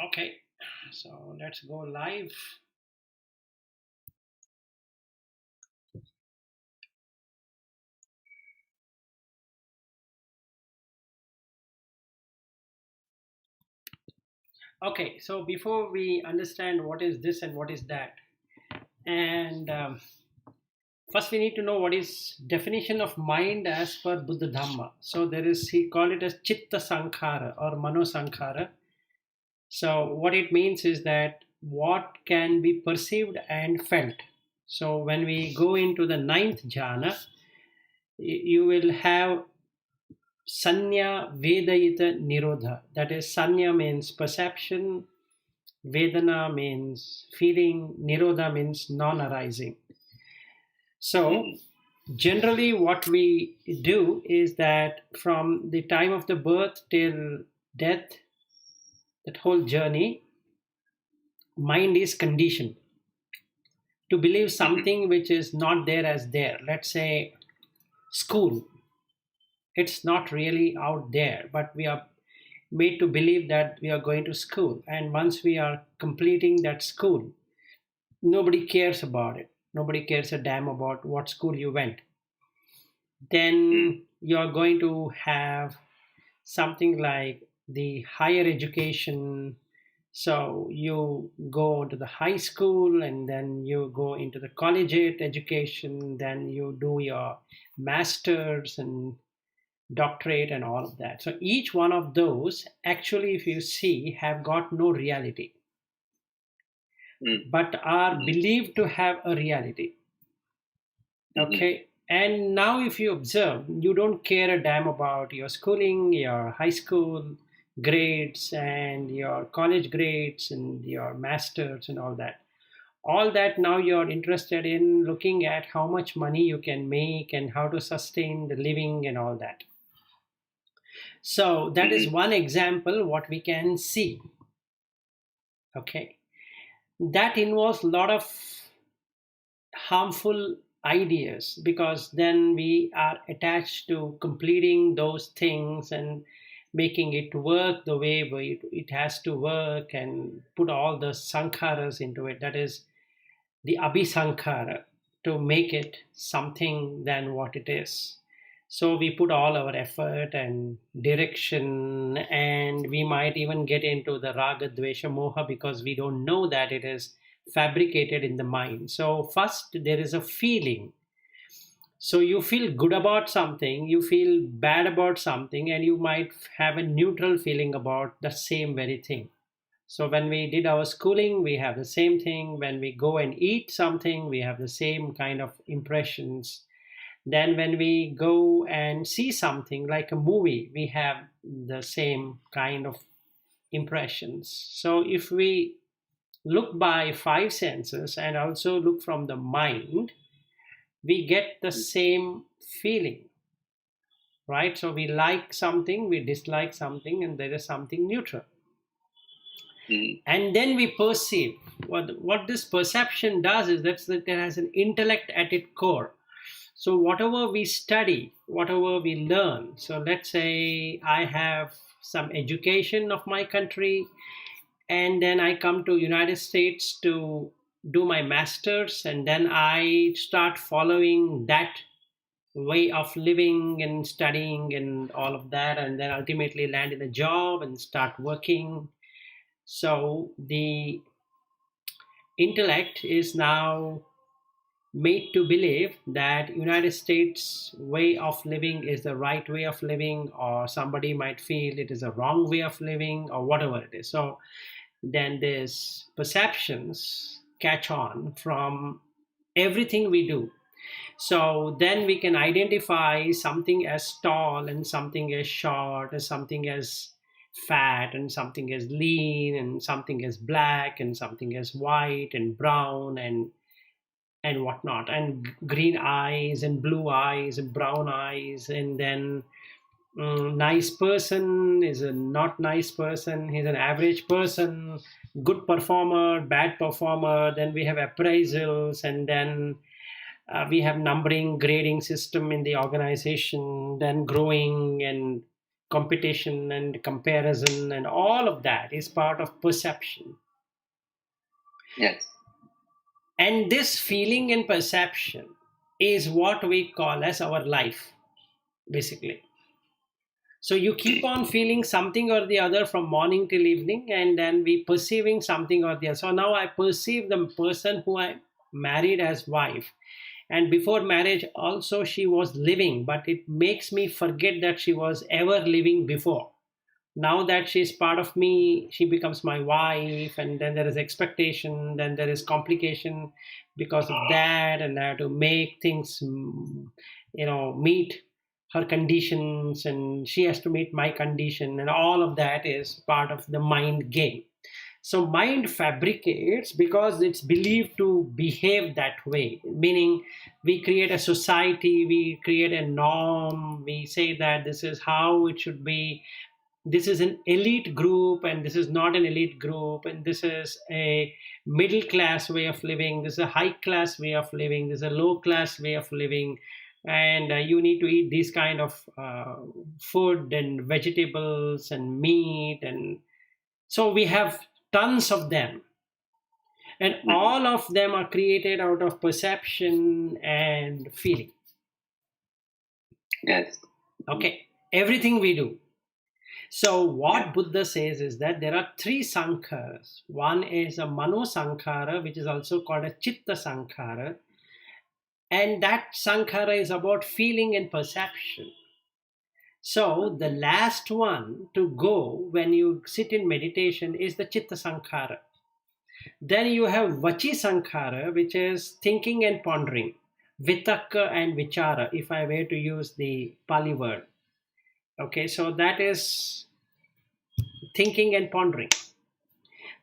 Okay, so let's go live. Okay, so before we understand what is this and what is that, and first we need to know what is definition of mind as per Buddha Dhamma. So there is, he called it as Chitta Sankhara or Mano Sankhara. So what it means is that what can be perceived and felt. So when we go into the ninth jhana, you will have Sanya Vedayita Nirodha. That is, Sanya means perception, Vedana means feeling, Nirodha means non arising. So, generally, what we do is that from the time of the birth till death, that whole journey, mind is conditioned to believe something which is not there as there. Let's say school, it's not really out there, but we are made to believe that we are going to school. And once we are completing that school, nobody cares about it. Nobody cares a damn about what school you went. Then you're going to have something like the higher education. So you go to the high school and then you go into the collegiate education, then you do your masters and doctorate and all of that. So each one of those, actually, if you see, have got no reality, but are believed to have a reality. Okay. And now, if you observe, you don't care a damn about your schooling, your high school grades, and your college grades, and your masters, and all that. All that now you're interested in looking at how much money you can make and how to sustain the living and all that. So, that is one example what we can see. Okay. That involves a lot of harmful ideas because then we are attached to completing those things and making it work the way it has to work and put all the sankharas into it. That is the abhisankhara, to make it something than what it is. So we put all our effort and direction, and we might even get into the raga, dvesha, moha because we don't know that it is fabricated in the mind. So, first, there is a feeling. So, you feel good about something, you feel bad about something, and you might have a neutral feeling about the same very thing. So, when we did our schooling, we have the same thing. When we go and eat something, we have the same kind of impressions. Then, when we go and see something like a movie, we have the same kind of impressions. So, if we look by five senses and also look from the mind, we get the same feeling, right? So, we like something, we dislike something, and there is something neutral. And then we perceive. What this perception does is that it has an intellect at its core. So whatever we study, whatever we learn, so let's say I have some education of my country, and then I come to United States to do my masters, and then I start following that way of living and studying and all of that, and then ultimately land in a job and start working. So the intellect is now made to believe that United States way of living is the right way of living, or somebody might feel it is a wrong way of living, or whatever it is. So then these perceptions catch on from everything we do. So then we can identify something as tall and something as short, and something as fat and something as lean and something as black and something as white and brown and whatnot, and green eyes and blue eyes and brown eyes, and then nice person is a not nice person, he's an average person, good performer, bad performer. Then we have appraisals, and then we have numbering grading system in the organization, then growing and competition and comparison and all of that is part of perception. Yes. And this feeling and perception is what we call as our life, basically. So you keep on feeling something or the other from morning till evening, and then we perceiving something or the other. So now I perceive the person who I married as wife, and before marriage also she was living, but it makes me forget that she was ever living before. Now that she's part of me, she becomes my wife, and then there is expectation, then there is complication because of that, and I have to make things meet her conditions, and she has to meet my condition, and all of that is part of the mind game. So mind fabricates because it's believed to behave that way, meaning we create a society, we create a norm, we say that this is how it should be, this is an elite group and this is not an elite group, and this is a middle class way of living, this is a high class way of living, this is a low class way of living, and you need to eat these kind of food and vegetables and meat, and so we have tons of them, and all of them are created out of perception and feeling. Yes. Okay, everything we do. So what Buddha says is that there are three sankharas. One is a mano sankhara, which is also called a chitta sankhara. And that sankhara is about feeling and perception. So the last one to go when you sit in meditation is the chitta sankhara. Then you have vachi sankhara, which is thinking and pondering. Vitakka and vichara, if I were to use the Pali word. Okay, so that is thinking and pondering.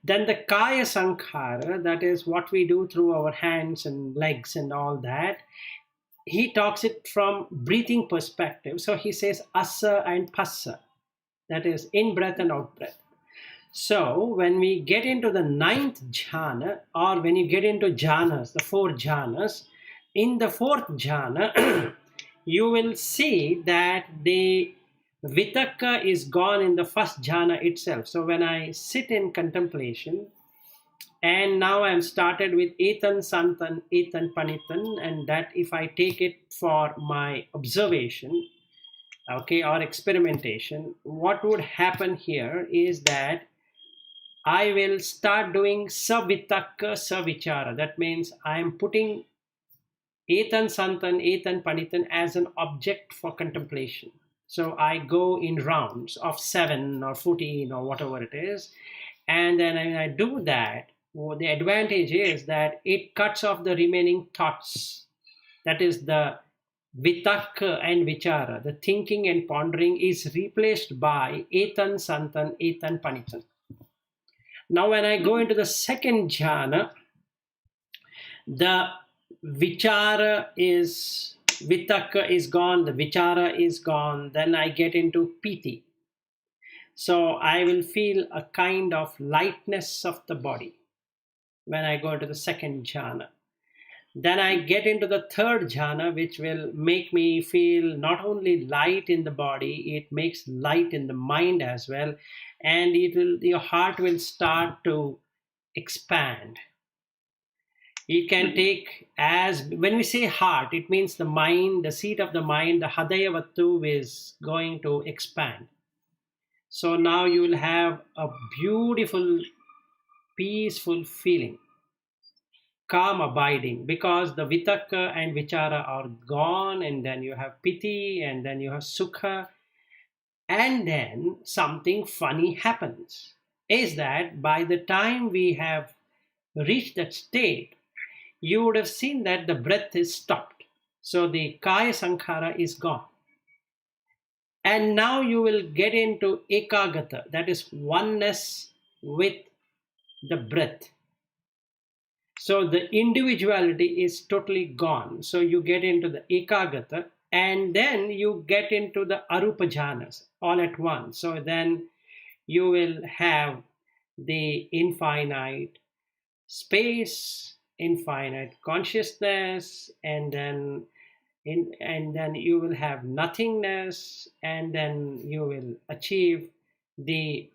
Then the kaya sankhara, that is what we do through our hands and legs and all that. He talks it from breathing perspective. So he says asa and passa, that is in breath and out breath. So when we get into the ninth jhana, or when you get into jhanas, the four jhanas, in the fourth jhana, you will see that the vitakka is gone in the first jhana itself. So when I sit in contemplation, and now I'm started with etan santan, etan panitan, and that if I take it for my observation, okay, or experimentation, what would happen here is that I will start doing savitakka savichara. That means I am putting etan santan, etan panitan as an object for contemplation. So I go in rounds of 7 or 14 or whatever it is. And then when I do that, well, the advantage is that it cuts off the remaining thoughts. That is the vitakka and vichara. The thinking and pondering is replaced by etan santan, etan panitan. Now when I go into the second jhana, the vichara is, vitakka is gone, the vichara is gone, then I get into piti. So I will feel a kind of lightness of the body when I go into the second jhana. Then I get into the third jhana, which will make me feel not only light in the body, it makes light in the mind as well, and your heart will start to expand. It can take, as when we say heart, it means the mind, the seat of the mind, the Hadayavattu is going to expand. So now you will have a beautiful, peaceful feeling, calm abiding, because the vitakka and vichara are gone, and then you have piti, and then you have sukha, and then something funny happens. Is that by the time we have reached that state, you would have seen that the breath is stopped. So the kaya sankhara is gone. And now you will get into ekagata, that is oneness with the breath. So the individuality is totally gone. So you get into the ekagata, and then you get into the arupa jhanas all at once. So then you will have the infinite space, infinite consciousness, and then and then you will have nothingness, and then you will achieve the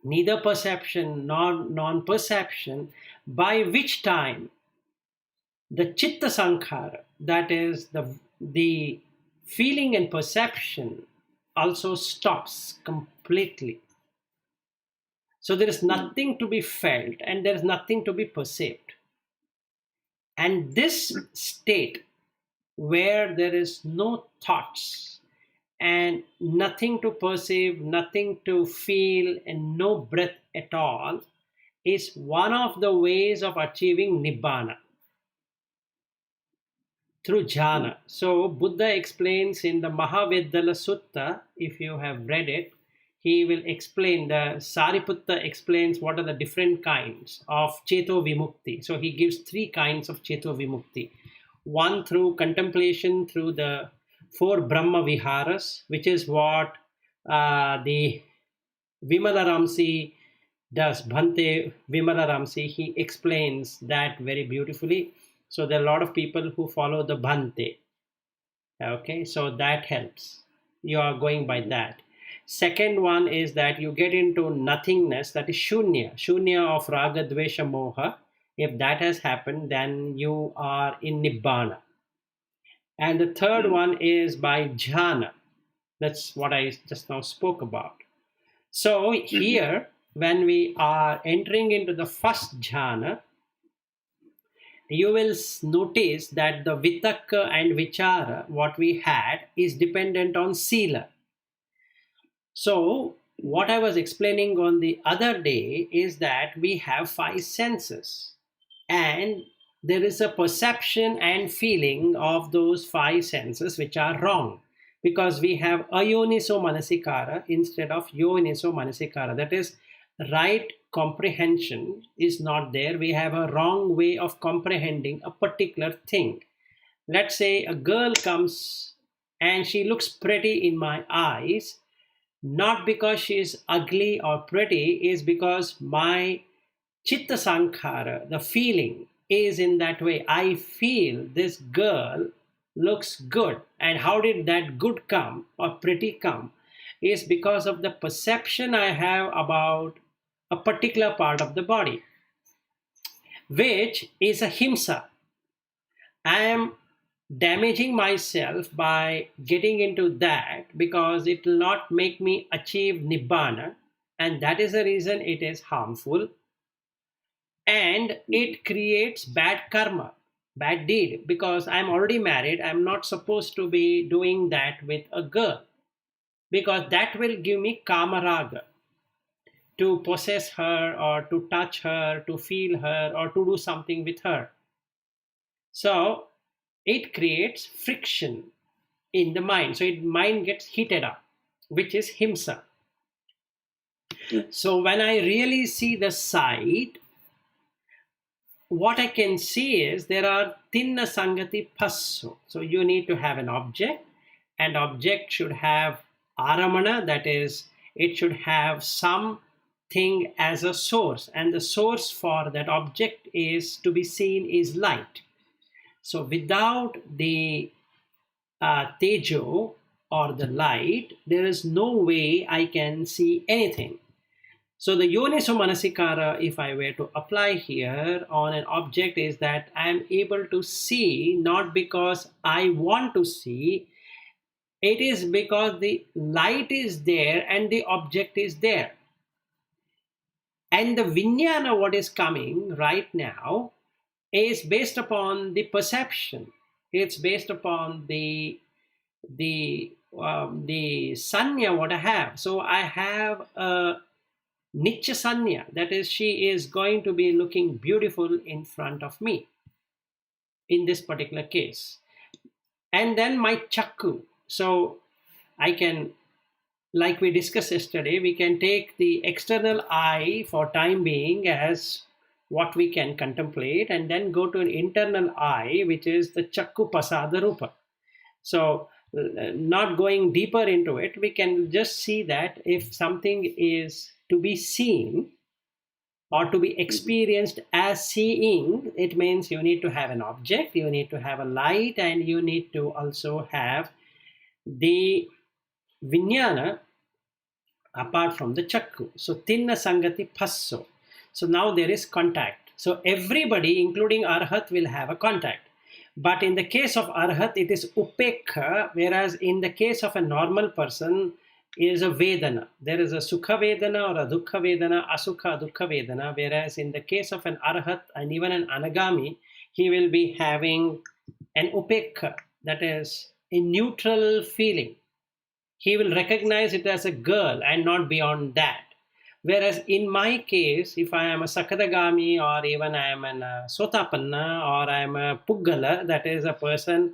neither perception nor non-perception, by which time the chitta sankhara, that is the feeling and perception, also stops completely. So there is nothing to be felt and there is nothing to be perceived. And this state where there is no thoughts and nothing to perceive, nothing to feel, and no breath at all, is one of the ways of achieving nibbana through jhana. So Buddha explains in the Mahavedala Sutta, if you have read it, he will explain, the Sariputta explains what are the different kinds of Cheto Vimukti. So he gives three kinds of Cheto Vimukti. One through contemplation through the four Brahma Viharas, which is what the Vimala Ramsi does. Bhante Vimala Ramsi, he explains that very beautifully. So there are a lot of people who follow the Bhante. Okay, so that helps. You are going by that. Second one is that you get into nothingness, that is shunya, shunya of raga, dvesha, moha. If that has happened, then you are in nibbana. And the third one is by jhana. That's what I just now spoke about. So here, when we are entering into the first jhana, you will notice that the vitakka and vichara, what we had, is dependent on sila. So, what I was explaining on the other day is that we have five senses, and there is a perception and feeling of those five senses which are wrong, because we have ayoniso manasikara instead of yoniso manasikara. That is, right comprehension is not there. We have a wrong way of comprehending a particular thing. Let's say a girl comes and she looks pretty in my eyes, not because she is ugly or pretty, is because my chitta sankhara, the feeling, is in that way. I feel this girl looks good. And how did that good come or pretty come? Is because of the perception I have about a particular part of the body, which is a himsa. I am damaging myself by getting into that because it will not make me achieve nibbana, and that is the reason it is harmful, and it creates bad karma, bad deed, because I'm already married. I'm not supposed to be doing that with a girl, because that will give me kamaraga, to possess her or to touch her, to feel her, or to do something with her. So it creates friction in the mind. So mind gets heated up, which is himsa. So when I really see the sight, what I can see is there are tinna sangati passo. So you need to have an object, and object should have aramana, that is, it should have something as a source, and the source for that object is to be seen is light. So without the tejo or the light, there is no way I can see anything. So the yoniso manasikara, if I were to apply here on an object, is that I am able to see not because I want to see, it is because the light is there and the object is there. And the vijnana, what is coming right now, is based upon the perception. It's based upon the sanya what I have. So I have a Nitya Sanya, that is, she is going to be looking beautiful in front of me in this particular case. And then my chakku. So I can, like we discussed yesterday, we can take the external eye for time being as what we can contemplate, and then go to an internal eye, which is the chakku pasada rupa. So not going deeper into it, we can just see that if something is to be seen, or to be experienced as seeing, it means you need to have an object, you need to have a light, and you need to also have the vinyana apart from the chakku. So tinna sangati passo. So now there is contact. So everybody, including arhat, will have a contact. But in the case of arhat, it is upekha, whereas in the case of a normal person, it is a vedana. There is a sukha vedana or a dukkha vedana, asukha dukkha vedana. Whereas in the case of an arhat and even an anagami, he will be having an upekha, that is a neutral feeling. He will recognize it as a girl and not beyond that. Whereas in my case, if I am a Sakadagami or even I am a Sotapanna or I am a Puggala, that is a person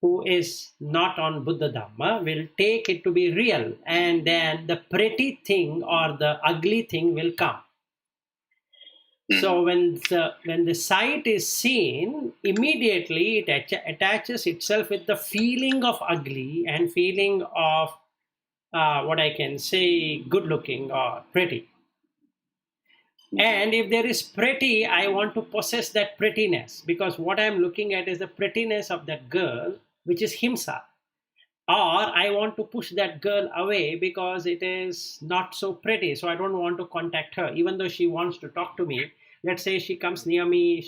who is not on Buddha Dhamma, will take it to be real, and then the pretty thing or the ugly thing will come. So when the sight is seen, immediately it attaches itself with the feeling of ugly and feeling of what I can say, good looking or pretty. And if there is pretty, I want to possess that prettiness, because what I'm looking at is the prettiness of that girl, which is himsa. Or I want to push that girl away because it is not so pretty, so I don't want to contact her, even though she wants to talk to me. Let's say she comes near me,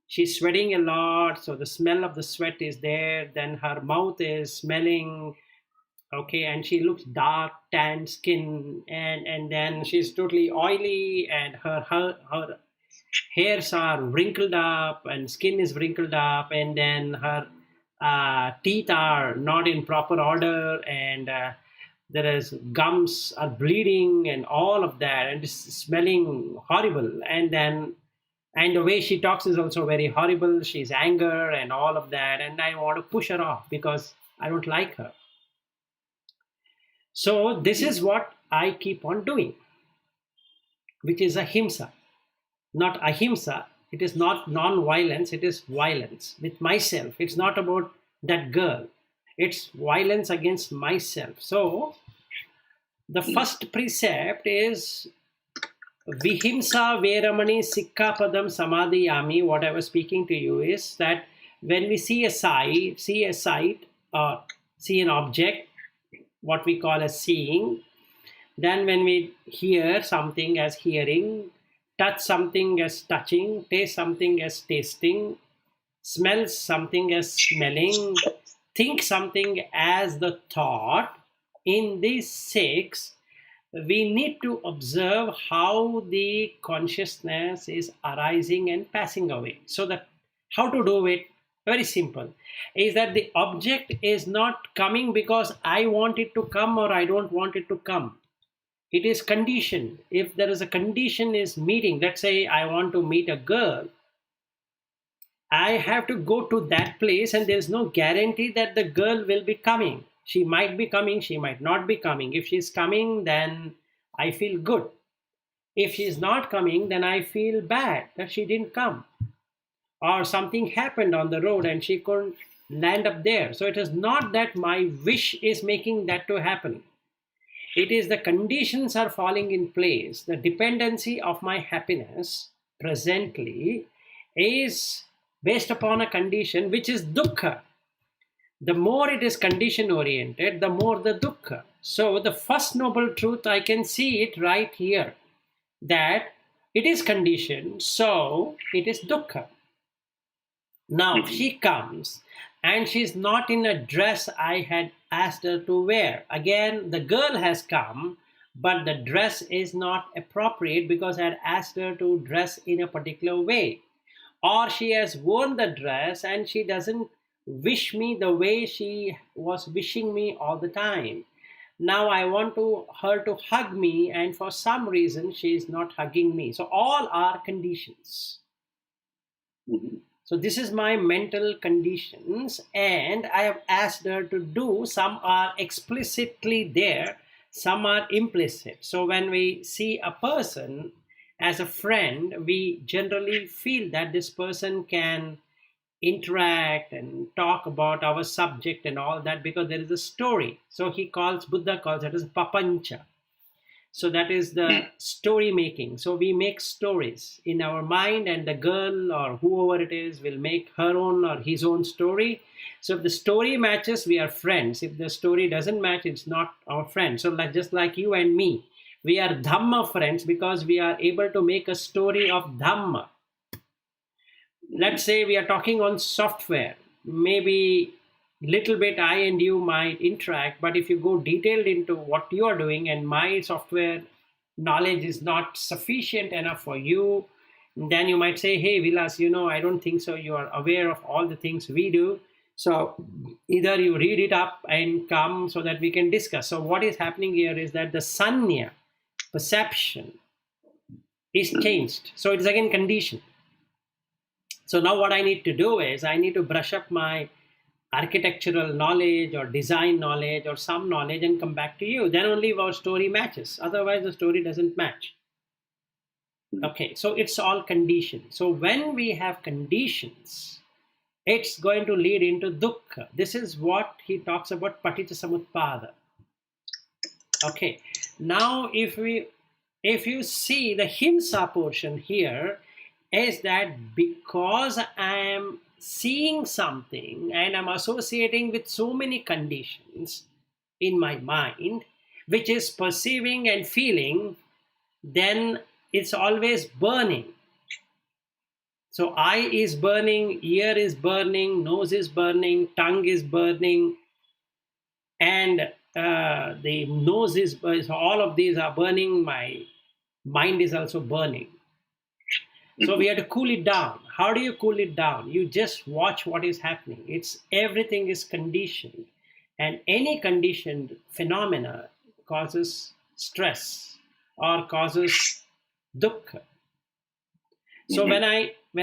she's sweating a lot, so the smell of the sweat is there, then her mouth is smelling, okay, and she looks dark tan skin, and then she's totally oily, and her hairs are wrinkled up and skin is wrinkled up, and then her teeth are not in proper order, and there is gums are bleeding and all of that, and it's smelling horrible, and the way she talks is also very horrible. She's anger and all of that, and I want to push her off because I don't like her. So this is what I keep on doing, which is ahimsa, not ahimsa. It is not non-violence, it is violence with myself. It's not about that girl. It's violence against myself. So the first precept is vihimsa veramani sikkapadam samadhiyami. What I was speaking to you is that when we see a sight, or see an object, what we call as seeing, then when we hear something as hearing, touch something as touching, taste something as tasting, smell something as smelling, think something as the thought, in these six, we need to observe how the consciousness is arising and passing away. So that how to do it, very simple, is that the object is not coming because I want it to come or I don't want it to come. It is conditioned. If there is a condition is meeting, let's say I want to meet a girl, I have to go to that place, and there's no guarantee that the girl will be coming. She might be coming, she might not be coming. If she's coming, then I feel good. If she's not coming, then I feel bad that she didn't come, or something happened on the road and she couldn't land up there. So it is not that my wish is making that to happen. It is the conditions are falling in place. The dependency of my happiness presently is based upon a condition which is dukkha. The more it is condition oriented, the more the dukkha. So the first noble truth, I can see it right here, that it is conditioned, so it is dukkha. Now she comes and she's not in a dress I had asked her to wear. Again, the girl has come, but the dress is not appropriate because I had asked her to dress in a particular way. Or she has worn the dress and she doesn't wish me the way she was wishing me all the time. Now I want her to hug me, and for some reason she is not hugging me. So all are conditions. So this is my mental conditions, and I have asked her to do. Some are explicitly there, some are implicit. So when we see a person as a friend, we generally feel that this person can interact and talk about our subject and all that because there is a story. So Buddha calls it as papancha. So that is the story making. So we make stories in our mind, and the girl or whoever it is will make her own or his own story. So if the story matches, we are friends. If the story doesn't match, it's not our friend. So like, just like you and me, we are Dhamma friends because we are able to make a story of Dhamma. Let's say we are talking on software, maybe little bit I and you might interact, but if you go detailed into what you are doing and my software knowledge is not sufficient enough for you, then you might say, hey Vilas, I don't think so you are aware of all the things we do. So either you read it up and come so that we can discuss. So what is happening here is that the sanya perception is changed, so it is again conditioned. So now what I need to do is I need to brush up my architectural knowledge or design knowledge or some knowledge and come back to you. Then only our story matches. Otherwise, the story doesn't match. Okay, so it's all conditioned. So when we have conditions, it's going to lead into dukkha. This is what he talks about paticca samutpada. Okay, now if you see the himsa portion here, is that because I am seeing something and I'm associating with so many conditions in my mind, which is perceiving and feeling, then it's always burning. So eye is burning, ear is burning, nose is burning, tongue is burning, and the nose is burning. So all of these are burning. My mind is also burning. So we have to cool it down. How do you cool it down? You just watch what is happening. Everything is conditioned, and any conditioned phenomena causes stress or causes dukkha. So when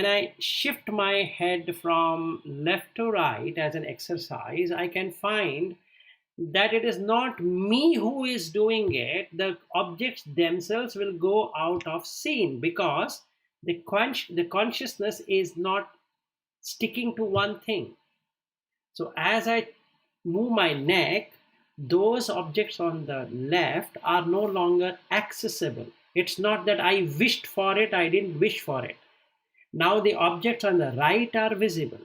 I shift my head from left to right as an exercise, I can find that it is not me who is doing it. The objects themselves will go out of scene because the consciousness is not sticking to one thing. So as I move my neck, those objects on the left are no longer accessible. It's not that I wished for it, I didn't wish for it. Now the objects on the right are visible.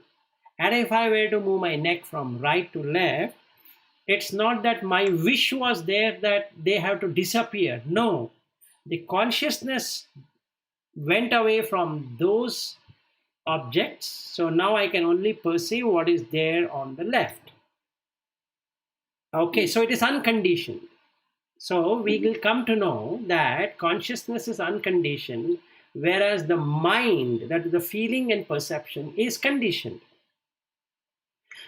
And if I were to move my neck from right to left, it's not that my wish was there that they have to disappear. No, the consciousness went away from those objects. So now I can only perceive what is there on the left. Okay, so it is unconditioned. So we will come to know that consciousness is unconditioned, whereas the mind, that is the feeling and perception, is conditioned.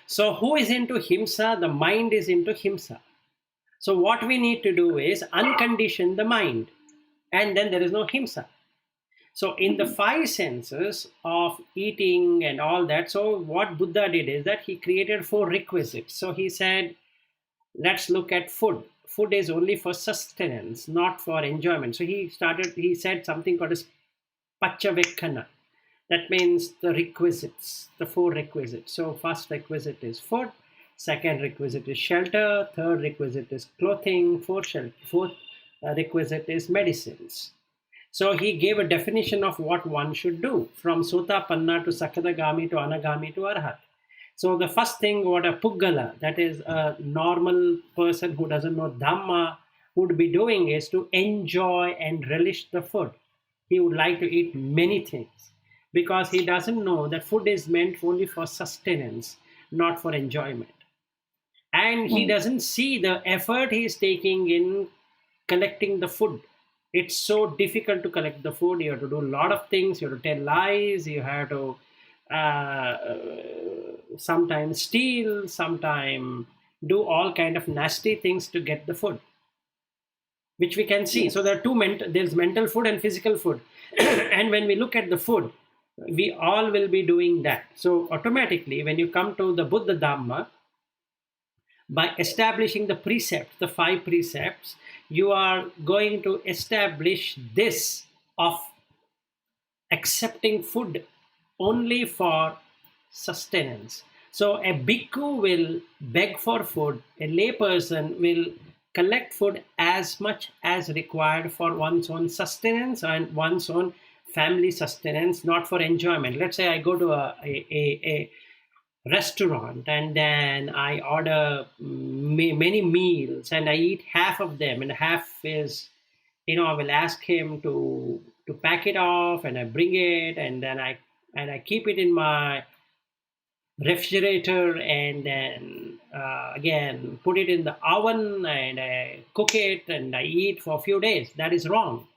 So who is into himsa? The mind is into himsa. So what we need to do is uncondition the mind, and then there is no himsa. So in the five senses of eating and all that, so what Buddha did is that he created 4 requisites. So he said, let's look at food. Food is only for sustenance, not for enjoyment. So he said something called as paccavekkhana. That means the requisites, the 4 requisites. So first requisite is food, second requisite is shelter, third requisite is clothing, fourth requisite is medicines. So he gave a definition of what one should do, from Sotapanna to Sakadagami to Anagami to Arhat. So the first thing, what a Puggala, that is a normal person who doesn't know Dhamma, would be doing is to enjoy and relish the food. He would like to eat many things because he doesn't know that food is meant only for sustenance, not for enjoyment. And he doesn't see the effort he is taking in collecting the food. It's so difficult to collect the food. You have to do a lot of things. You have to tell lies. You have to sometimes steal, sometimes do all kind of nasty things to get the food, which we can see. So there are there's mental food and physical food. And when we look at the food, we all will be doing that. So automatically, when you come to the Buddha Dhamma, by establishing the precepts, the 5 precepts, you are going to establish this of accepting food only for sustenance. So a bhikkhu will beg for food, a layperson will collect food as much as required for one's own sustenance and one's own family sustenance, not for enjoyment. Let's say I go to a restaurant and then I order many meals and I eat half of them, and half is, I will ask him to pack it off, and I bring it, and then I keep it in my refrigerator, and then again put it in the oven and I cook it and I eat for a few days. That is wrong,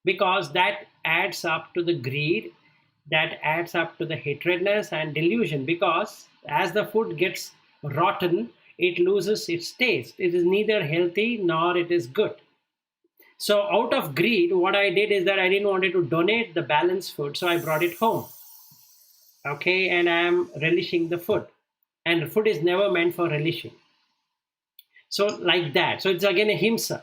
because that adds up to the greed, that adds up to the hatredness and delusion, because as the food gets rotten, it loses its taste. It is neither healthy nor it is good. So out of greed, what I did is that I didn't want to donate the balanced food, so I brought it home. Okay, and I'm relishing the food, and food is never meant for relishing. So like that, so it's again a himsa.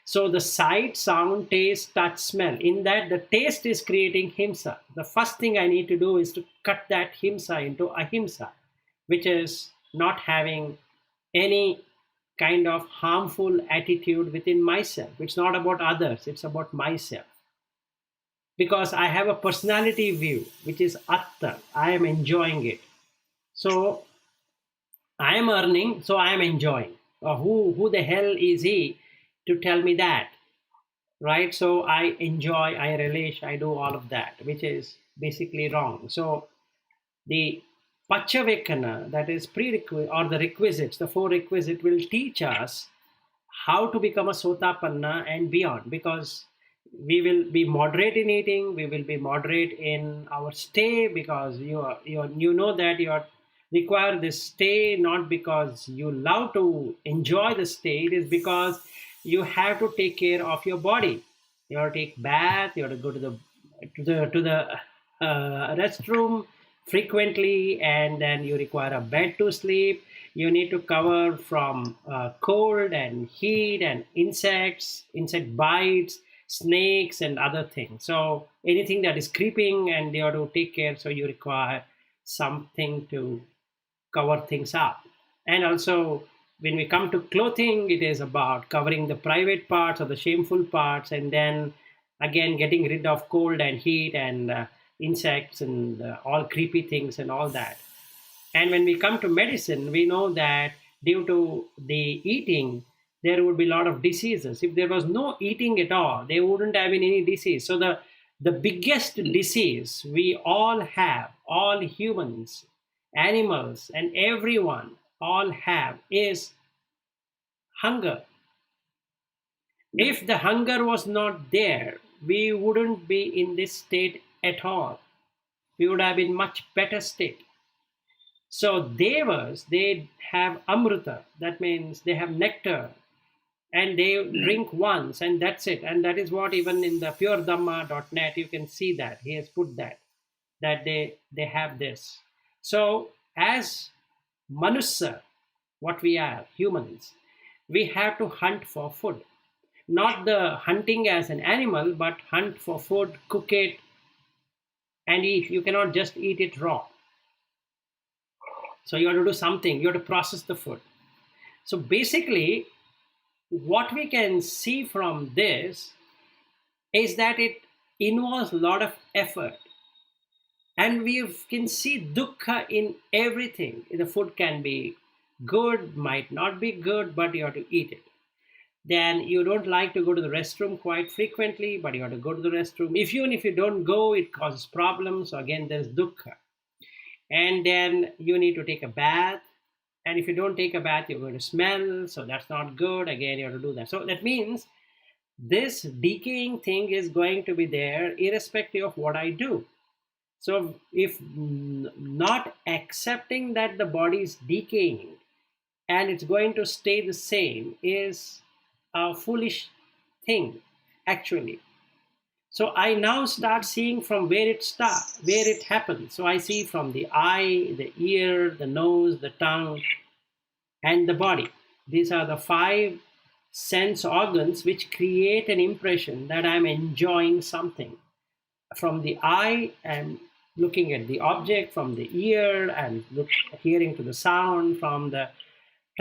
So the sight, sound, taste, touch, smell, in that the taste is creating himsa. The first thing I need to do is to cut that himsa into ahimsa, which is not having any kind of harmful attitude within myself. It's not about others, it's about myself. Because I have a personality view, which is atta. I am enjoying it. So I am earning, so I am enjoying. Who the hell is he to tell me that? Right? So I enjoy, I relish, I do all of that, which is basically wrong. So the Pachavekana, that is prerequisite, or the requisites, the four requisites will teach us how to become a Sotapanna and beyond, because we will be moderate in eating, we will be moderate in our stay, because you know that you are require this stay not because you love to enjoy the stay, it is because you have to take care of your body. You have to take bath, you have to go to the restroom frequently, and then you require a bed to sleep. You need to cover from cold and heat and insect bites, snakes and other things. So anything that is creeping, and you have to take care, so you require something to cover things up. And also, when we come to clothing, it is about covering the private parts or the shameful parts, and then again getting rid of cold and heat and insects and all creepy things and all that. And when we come to medicine, we know that due to the eating, there would be a lot of diseases. If there was no eating at all, there wouldn't have been any disease. So the biggest disease we all have, all humans, animals, and everyone all have, is hunger. If the hunger was not there, we wouldn't be in this state at all. We would have been much better state. So devas, they have amrita, that means they have nectar, and they drink once and that's it. And that is what even in the puredhamma.net you can see that he has put that they have this. So as manusa, what we are, humans, we have to hunt for food. Not the hunting as an animal, but hunt for food, cook it, and eat. You cannot just eat it raw. So you have to do something, you have to process the food. So basically, what we can see from this is that it involves a lot of effort. And we can see dukkha in everything. The food can be good, might not be good, but you have to eat it. Then you don't like to go to the restroom quite frequently, but you have to go to the restroom. Even if you don't go, it causes problems. So again, there's dukkha. And then you need to take a bath. And if you don't take a bath, you're going to smell. So that's not good. Again, you have to do that. So that means this decaying thing is going to be there irrespective of what I do. So if not accepting that the body is decaying and it's going to stay the same is a foolish thing, actually. So I now start seeing from where it happens. So I see from the eye, the ear, the nose, the tongue, and the body. These are the 5 sense organs which create an impression that I'm enjoying something. From the eye, I'm looking at the object. From the ear, I'm hearing to the sound. From the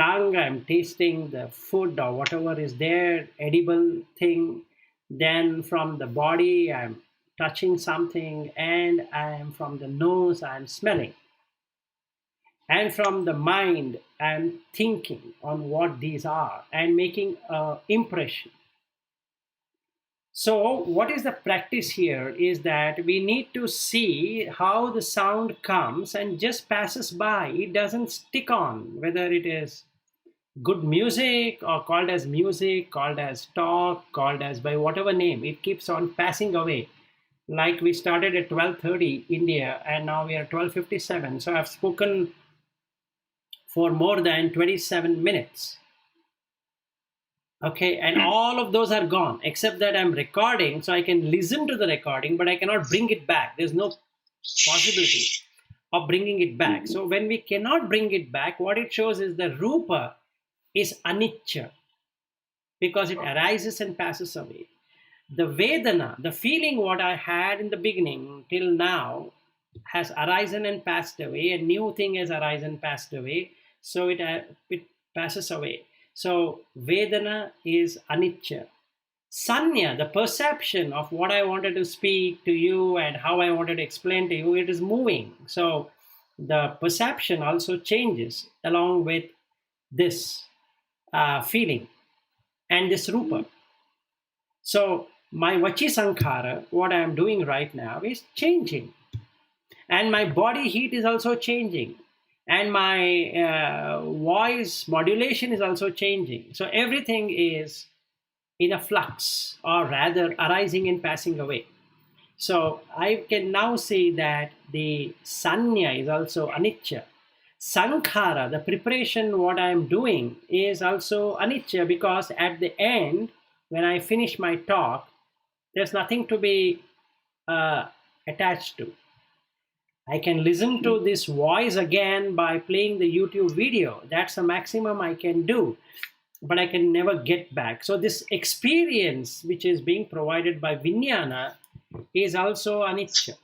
tongue, I'm tasting the food or whatever is there, edible thing. Then from the body, I'm touching something, and I'm from the nose, I'm smelling. And from the mind, I'm thinking on what these are and making an impression. So, what is the practice here is that we need to see how the sound comes and just passes by. It doesn't stick on, whether it is good music or called as music, called as talk, called as by whatever name. It keeps on passing away. Like we started at 12:30 India and now we are 12:57. So I've spoken for more than 27 minutes. Okay, and all of those are gone except that I'm recording, so I can listen to the recording, but I cannot bring it back. There's no possibility of bringing it back. So when we cannot bring it back, what it shows is the rupa is anicca because it arises and passes away. The Vedana, the feeling what I had in the beginning till now, has arisen and passed away. A new thing has arisen and passed away. So it passes away. So Vedana is anicca. Sanya, the perception of what I wanted to speak to you and how I wanted to explain to you, it is moving. So the perception also changes along with this feeling and this rupa. So my vachi sankhara, what I am doing right now, is changing, and my body heat is also changing, and my voice modulation is also changing. So everything is in a flux, or rather arising and passing away. So I can now see that the sanya is also anicca. Sankhara, the preparation, what I am doing, is also anicca because at the end, when I finish my talk, there's nothing to be attached to. I can listen to this voice again by playing the YouTube video. That's the maximum I can do, but I can never get back. So this experience, which is being provided by Vijnana, is also anicca.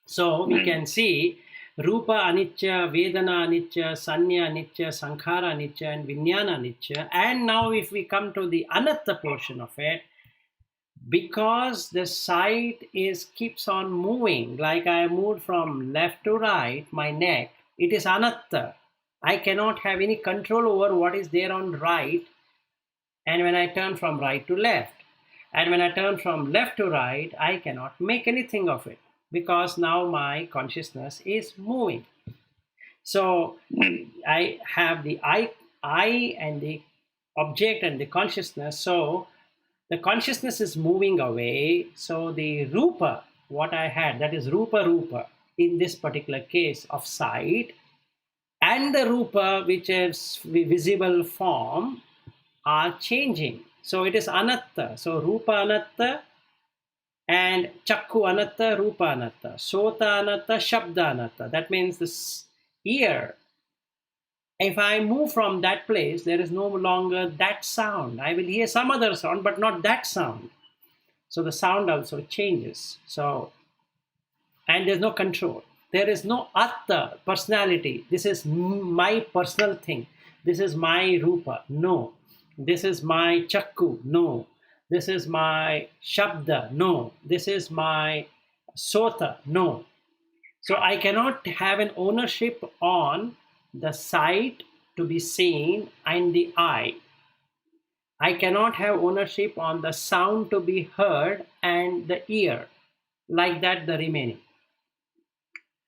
So we can see Rupa anicca, Vedana anicca, Sanya anicca, Sankhara anicca, and Vijnana anicca. And now if we come to the anatta portion of it, because the sight is keeps on moving, like I moved from left to right, my neck, it is anatta. I cannot have any control over what is there on right, and when I turn from right to left. And when I turn from left to right, I cannot make anything of it because now my consciousness is moving. So I have the I and the object and the consciousness. So the consciousness is moving away. So the rupa, what I had, that is rupa, in this particular case of sight, and the rupa, which is the visible form, are changing. So it is anatta. So rupa anatta and chakku anatta, rupa anatta, sota anatta, shabda anatta. That means this ear. If I move from that place, there is no longer that sound. I will hear some other sound, but not that sound. So the sound also changes. So, and there's no control. There is no atta, personality. This is my personal thing. This is my rupa. No. This is my chakku. No. This is my shabda. No. This is my sota. No. So I cannot have an ownership on the sight to be seen and the eye. I cannot have ownership on the sound to be heard and the ear. Like that, the remaining.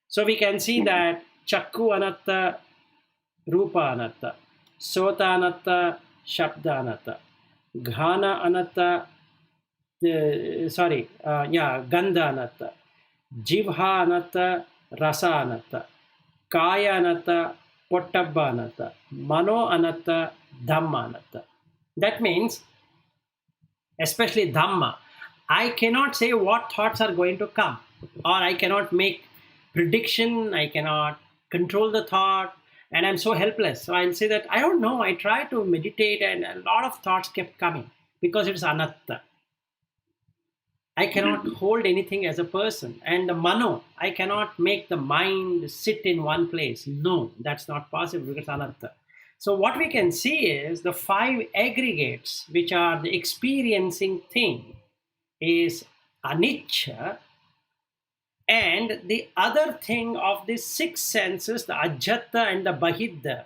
So we can see that chakku anatta, rupa anatta, sota anatta, shabda anatta, ghana anatta, gandha anatta, jivha anatta, rasa anatta, kaya anatta, pottabba anatta, mano anatta, dhamma anatta. That means, especially dhamma, I cannot say what thoughts are going to come, or I cannot make prediction, I cannot control the thought, and I'm so helpless. So I'll say that I don't know. I try to meditate, and a lot of thoughts kept coming because it's anatta. I cannot hold anything as a person. And the mano, I cannot make the mind sit in one place. No, that's not possible because anatta. So what we can see is the five aggregates, which are the experiencing thing, is anicca, and the other thing of the six senses, the ajata and the bahidha,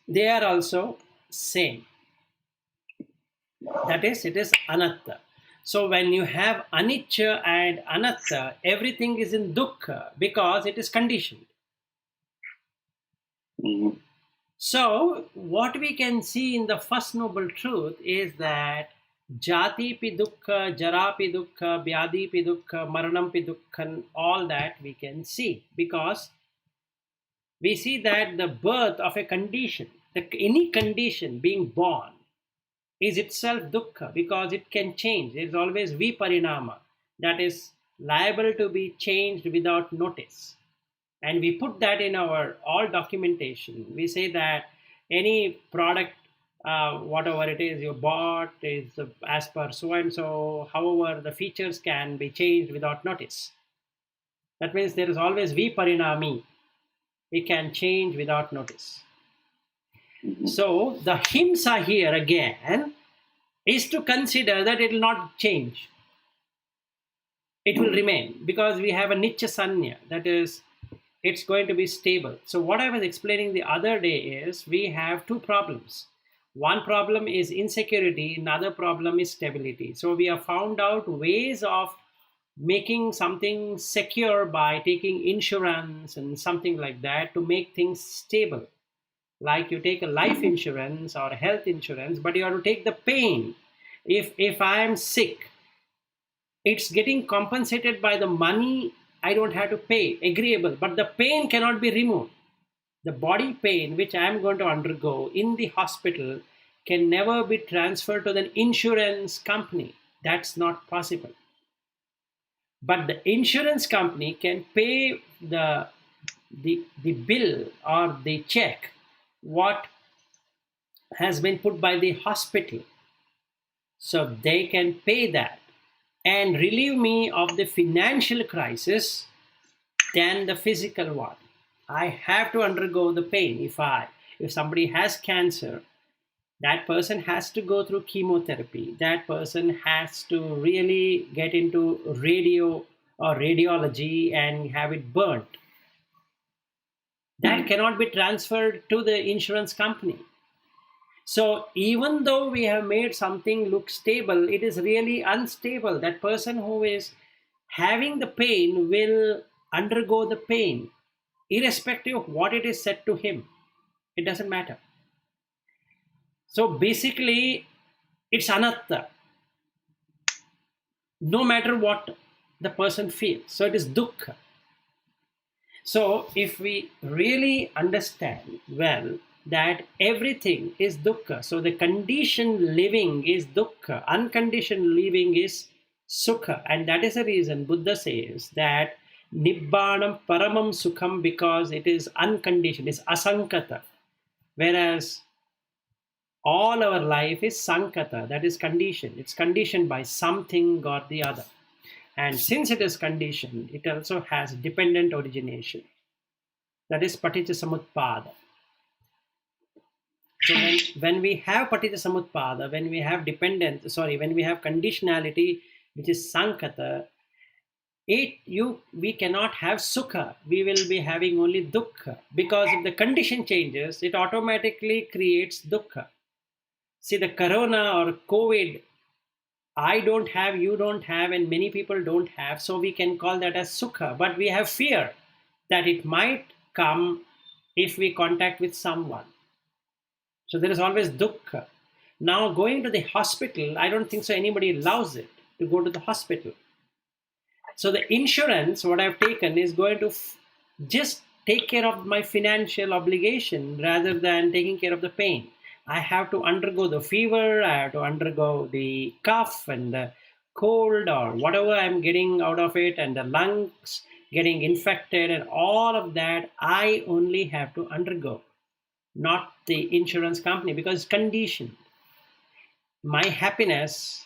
they are also same. That is, it is anatta. So when you have anicca and anatta, everything is in dukkha because it is conditioned. Mhm. So what we can see in the first noble truth is that jati pi dukkha, jara pi dukkha, vyadi pi dukkha, maranam pi dukkha, all that we can see because we see that the birth of a condition, any condition being born, is itself dukkha because it can change. There is always viparinama that is liable to be changed without notice. And we put that in our all documentation. We say that any product, whatever it is you bought, is as per so and so, however, the features can be changed without notice. That means there is always viparinami. It can change without notice. Mhm. So the himsa here again is to consider that it will not change. It will remain because we have a nicha sanya, that is, it's going to be stable. So what I was explaining the other day is we have two problems. One problem is insecurity, another problem is stability. So we have found out ways of making something secure by taking insurance and something like that to make things stable. Like you take a life insurance or health insurance, but you have to take the pain. If I am sick, it's getting compensated by the money I don't have to pay, agreeable, but the pain cannot be removed. The body pain which I am going to undergo in the hospital can never be transferred to the insurance company. That's not possible. But the insurance company can pay the bill or the check what has been put by the hospital. So they can pay that and relieve me of the financial crisis than the physical one. I have to undergo the pain. If somebody has cancer, that person has to go through chemotherapy. That person has to really get into radio or radiology and have it burnt. That cannot be transferred to the insurance company. So even though we have made something look stable, it is really unstable. That person who is having the pain will undergo the pain, irrespective of what it is said to him. It doesn't matter. So basically, it's anatta, no matter what the person feels. So it is dukkha. So if we really understand well that everything is dukkha, so the conditioned living is dukkha, unconditioned living is sukha, and that is the reason Buddha says that nibbanam paramam sukham, because it is unconditioned, it's asankata, whereas all our life is sankata, that is conditioned. It's conditioned by something or the other. And since it is conditioned, it also has dependent origination. That is paticca samutpada. So when we have paticca samutpada, when we have when we have conditionality, which is sankata, we cannot have sukha. We will be having only dukkha. Because if the condition changes, it automatically creates dukkha. See, the corona or COVID, I don't have, you don't have, and many people don't have. So we can call that as sukha. But we have fear that it might come if we contact with someone. So there is always dukkha. Now going to the hospital, I don't think so anybody loves it to go to the hospital. So the insurance, what I've taken, is going to just take care of my financial obligation rather than taking care of the pain. I have to undergo the fever, I have to undergo the cough and the cold or whatever I'm getting out of it, and the lungs getting infected, and all of that I only have to undergo, not the insurance company, because it's conditioned. My happiness,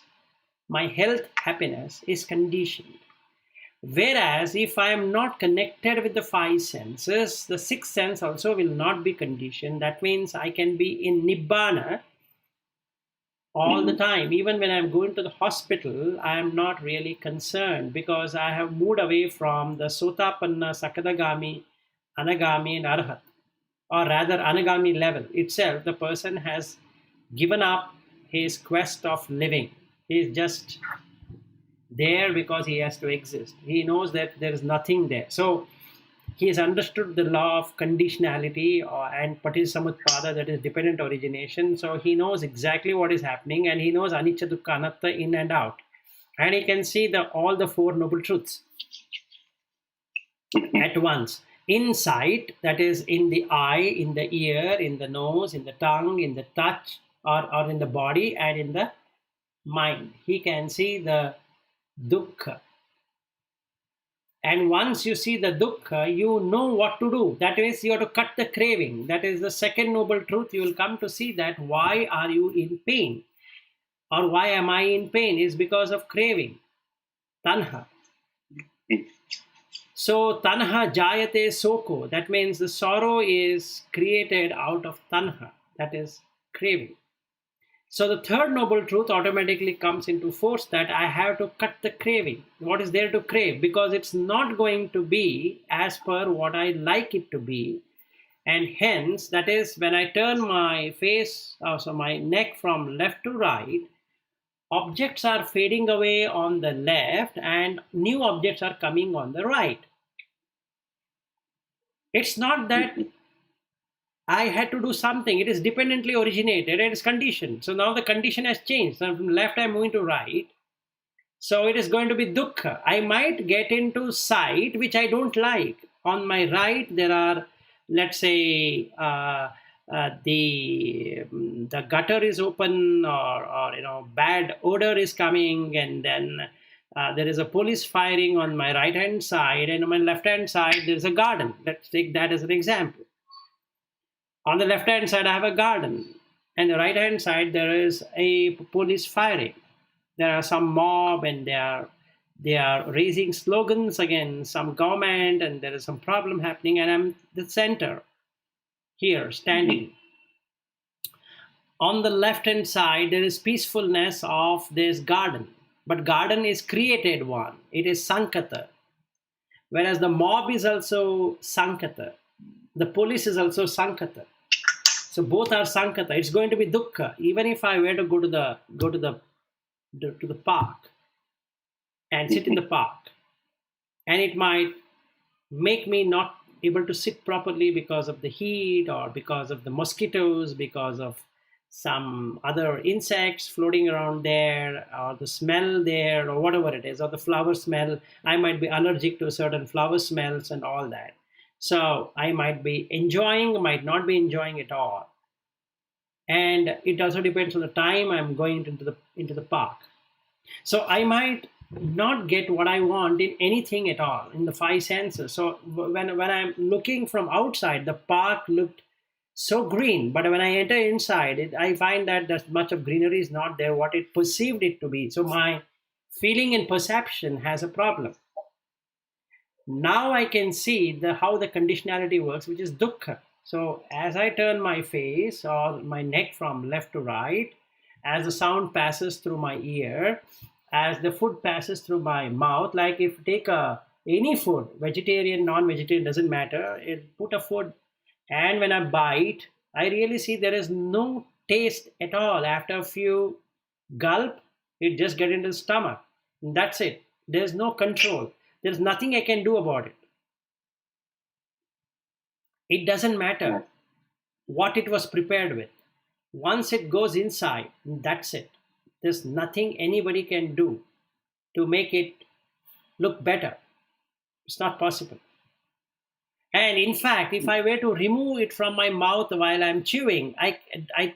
my health happiness is conditioned. Whereas if I am not connected with the five senses, the sixth sense also will not be conditioned. That means I can be in Nibbana all the time. Even when I'm going to the hospital, I am not really concerned because I have moved away from the Sotapanna, Sakadagami, Anagami, and Arhat. Or rather, Anagami level itself, the person has given up his quest of living. He is just there because he has to exist. He knows that there is nothing there. So he has understood the law of conditionality and Paticamutpada, that is dependent origination. So he knows exactly what is happening, and he knows Anicca Dukkha Anatta in and out. And he can see all the Four Noble Truths at once. In sight, that is in the eye, in the ear, in the nose, in the tongue, in the touch, or in the body, and in the mind. He can see the dukkha. And once you see the dukkha, you know what to do. That is, you have to cut the craving. That is the second noble truth. You will come to see that why are you in pain? Or why am I in pain? Is because of craving. Tanha. So tanha jayate soko. That means the sorrow is created out of tanha. That is craving. So the third noble truth automatically comes into force, that I have to cut the craving. What is there to crave? Because it's not going to be as per what I like it to be. And hence, that is, when I turn my face, so my neck from left to right, objects are fading away on the left and new objects are coming on the right. It's not that I had to do something. It is dependently originated and it's conditioned. So now the condition has changed. So from left, I'm moving to right. So it is going to be dukkha. I might get into sight, which I don't like. On my right, there are, let's say, the gutter is open, or bad odor is coming, and then there is a police firing on my right hand side, and on my left hand side there is a garden. Let's take that as an example. On the left hand side I have a garden, and the right hand side there is a police firing. There are some mob, and they are raising slogans against some government, and there is some problem happening, and I'm the center here standing. On the left hand side there is peacefulness of this garden, but garden is created one. It is sankata, whereas the mob is also sankata, the police is also sankata. So both are sankata. It's going to be dukkha. Even if I were to go to the park and sit in the park, and it might make me not able to sit properly because of the heat, or because of the mosquitoes, because of some other insects floating around there, or the smell there, or whatever it is, or the flower smell. I might be allergic to certain flower smells and all that. So I might be enjoying, might not be enjoying at all. And it also depends on the time I'm going into the park. So I might not get what I want in anything at all in the five senses. So when I'm looking from outside, the park looked so green, but when I enter inside, I find that there's much of greenery is not there what it perceived it to be. So my feeling and perception has a problem. Now I can see how the conditionality works, which is dukkha. So as I turn my face or my neck from left to right, as the sound passes through my ear, as the food passes through my mouth, like if you take any food, vegetarian, non-vegetarian, doesn't matter, put a food, and when I bite, I really see there is no taste at all. After a few gulp, it just gets into the stomach. And that's it. There's no control. There's nothing I can do about it. It doesn't matter what it was prepared with. Once it goes inside, that's it. There's nothing anybody can do to make it look better. It's not possible. And in fact, if I were to remove it from my mouth while I'm chewing, I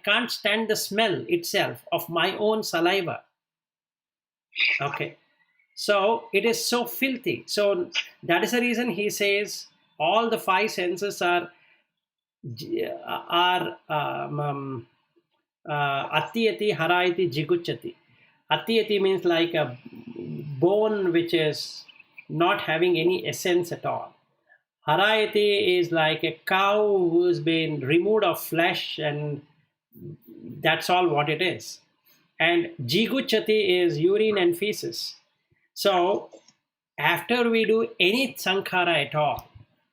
can't stand the smell itself of my own saliva. Okay. So it is so filthy. So that is the reason he says all the five senses are attiyati harayati jiguchati. Attiyati means like a bone which is not having any essence at all. Harayati is like a cow who's been removed of flesh, and that's all what it is. And jiguchati is urine and feces. So after we do any sankhara at all,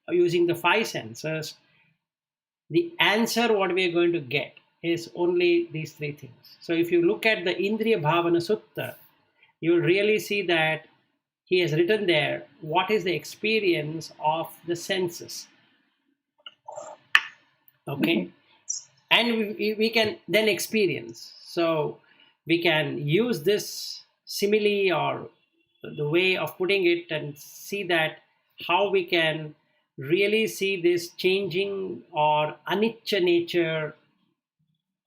using the five senses, the answer what we are going to get is only these three things. So if you look at the Indriya Bhavana Sutta, you'll really see that he has written there what is the experience of the senses. Okay, and we can then experience. So we can use this simile or the way of putting it and see that how we can really see this changing or anicca nature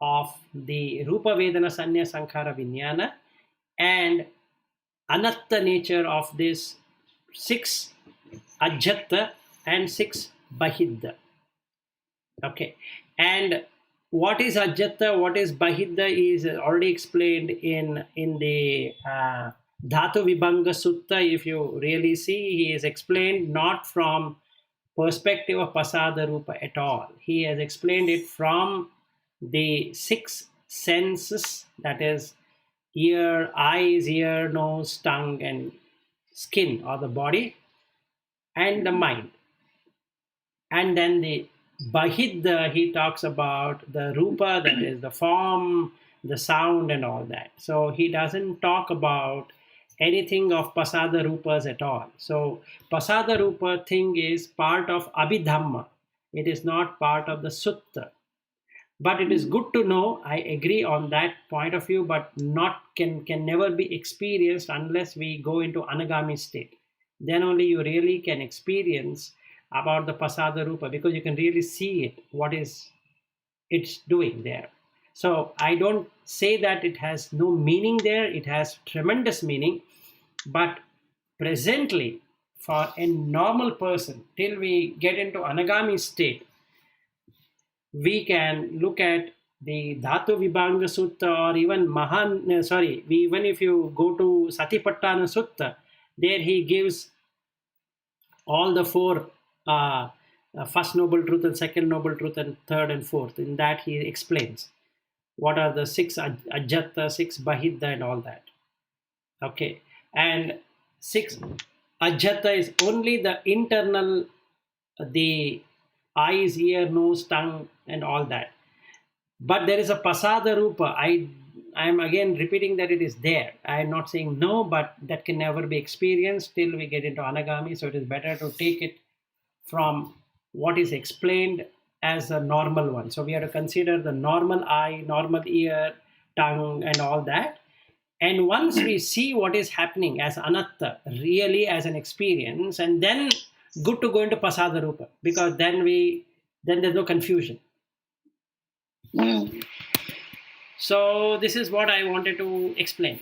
of the Rupa Vedana Sanya Sankhara Vijnana and anatta nature of this six ajjata and six bahidda. Okay, and what is ajjata, what is bahidda is already explained in the Dhatu Vibhanga Sutta. If you really see, he is explained not from perspective of pasada rupa at all. He has explained it from the six senses, that is ear, eyes, ear, nose, tongue, and skin or the body, and the mind. And then the bahidda, he talks about the rupa, that is the form, the sound, and all that. So he doesn't talk about anything of pasada rupas at all. So pasada rupa thing is part of abhidhamma. It is not part of the sutta. But it is good to know, I agree on that point of view, but not can never be experienced unless we go into Anagami state. Then only you really can experience about the pasada rupa, because you can really see it, what is it's doing there. So I don't say that it has no meaning there, it has tremendous meaning, but presently for a normal person, till we get into Anagami state, we can look at the Dhatu Vibhanga Sutta or even even if you go to Satipattana Sutta, there he gives all the four first noble truth and second noble truth and third and fourth. In that he explains what are the six ajjata, six bahidda, and all that. Okay, and six ajjata is only the internal, the eyes, ear, nose, tongue, and all that. But there is a pasada rupa. I am again repeating that it is there. I am not saying no, but that can never be experienced till we get into Anagami. So it is better to take it from what is explained as a normal one. So we have to consider the normal eye, normal ear, tongue, and all that. And once we see what is happening as anatta, really as an experience, and then good to go into pasada rupa, because then there's no confusion. So this is what I wanted to explain,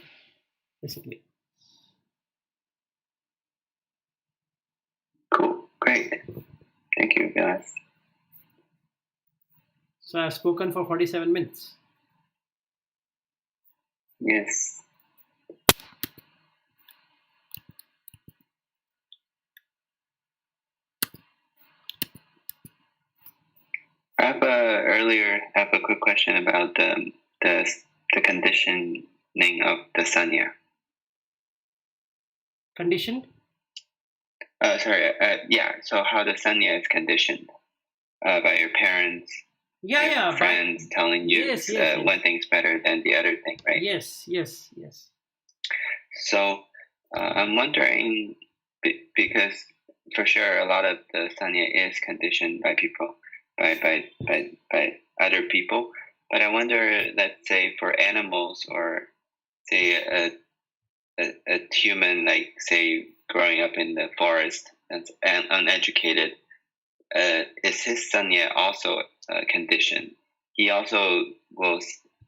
basically. Cool. Great. Thank you, guys. So I've spoken for 47 minutes. Yes. I have a quick question about the conditioning of the sanya. Conditioned? So how the sanya is conditioned by your parents, friends telling you one thing's better than the other thing, right? Yes. So I'm wondering, because for sure a lot of the sanya is conditioned by people, by other people. But I wonder, let's say for animals, or say a human, like say growing up in the forest and uneducated, is his sanya also conditioned? He also will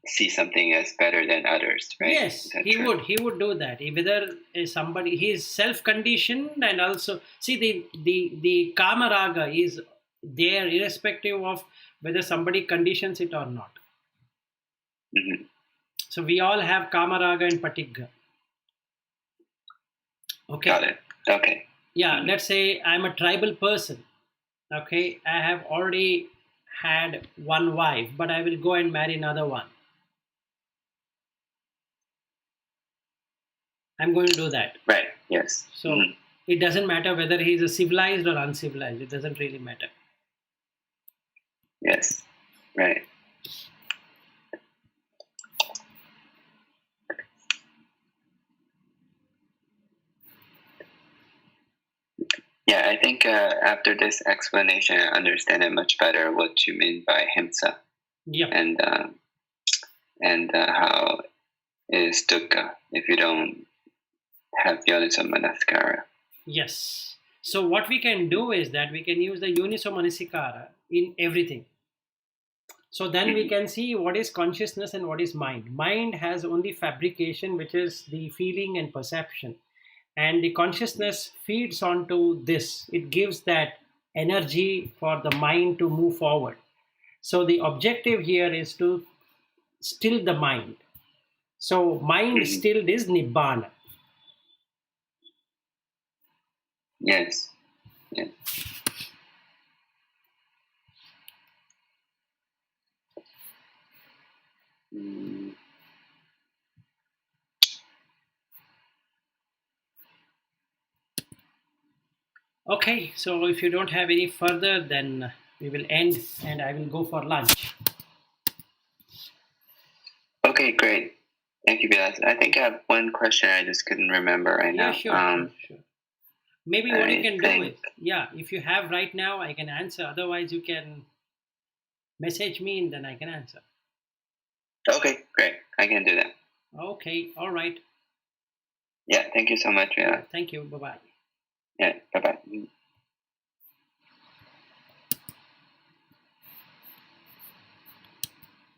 see something as better than others, right? Yes, he would do that. Whether somebody, he is self-conditioned, and also see the kama raga is there irrespective of whether somebody conditions it or not. Mm-hmm. So we all have kama raga and patigga. Okay. Got it. Okay. Yeah, let's say I'm a tribal person. Okay, I have already had one wife, but I will go and marry another one. I'm going to do that. Right. Yes. So it doesn't matter whether he's a civilized or uncivilized. It doesn't really matter. Yes. Right. Yeah, I think after this explanation, I understand it much better what you mean by himsa. Yeah. And how is dukkha if you don't have yoniso manasikara. Yes. So what we can do is that we can use the yoniso manasikara in everything. So then we can see what is consciousness and what is mind. Mind has only fabrication, which is the feeling and perception. And the consciousness feeds onto this. It gives that energy for the mind to move forward. So the objective here is to still the mind. So mind stilled is nibbana. Yes. Yes. Okay, so if you don't have any further, then we will end and I will go for lunch. Okay, great. Thank you, Vilas. I think I have one question I just couldn't remember right now. Sure. Maybe what you can do is, if you have right now, I can answer. Otherwise, you can message me and then I can answer. Okay, great. I can do that. Okay, all right. Yeah, thank you so much, Vilas. Thank you. Bye-bye. Yeah, bye-bye.